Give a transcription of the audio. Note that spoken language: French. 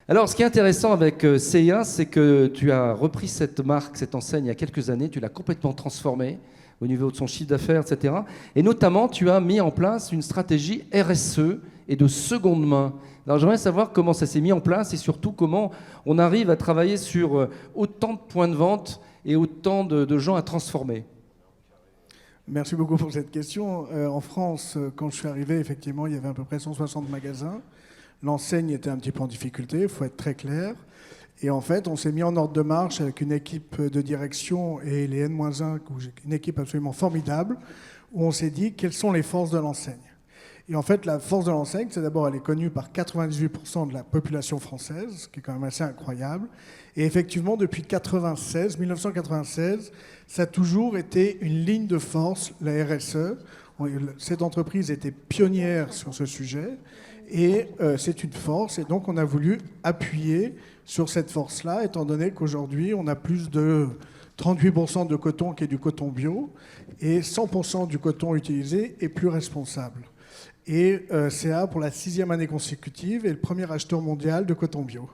Alors, ce qui est intéressant avec CIA, c'est que tu as repris cette marque, cette enseigne il y a quelques années, tu l'as complètement transformée au niveau de son chiffre d'affaires, etc. Et notamment, tu as mis en place une stratégie RSE et de seconde main. Alors, j'aimerais savoir comment ça s'est mis en place et surtout comment on arrive à travailler sur autant de points de vente et autant de gens à transformer. Merci beaucoup pour cette question. En France, quand je suis arrivé, effectivement, il y avait à peu près 160 magasins. L'enseigne était un petit peu en difficulté, il faut être très clair. Et en fait, on s'est mis en ordre de marche avec une équipe de direction et les N-1, une équipe absolument formidable, où on s'est dit quelles sont les forces de l'enseigne. Et en fait, la force de l'enseigne, c'est d'abord, elle est connue par 98% de la population française, ce qui est quand même assez incroyable. Et effectivement, depuis 1996, ça a toujours été une ligne de force, la RSE. Cette entreprise était pionnière sur ce sujet. Et c'est une force. Et donc, on a voulu appuyer sur cette force-là, étant donné qu'aujourd'hui, on a plus de 38% de coton qui est du coton bio. Et 100% du coton utilisé est plus responsable. Et CA, pour la 6e année consécutive, est le premier acheteur mondial de coton bio.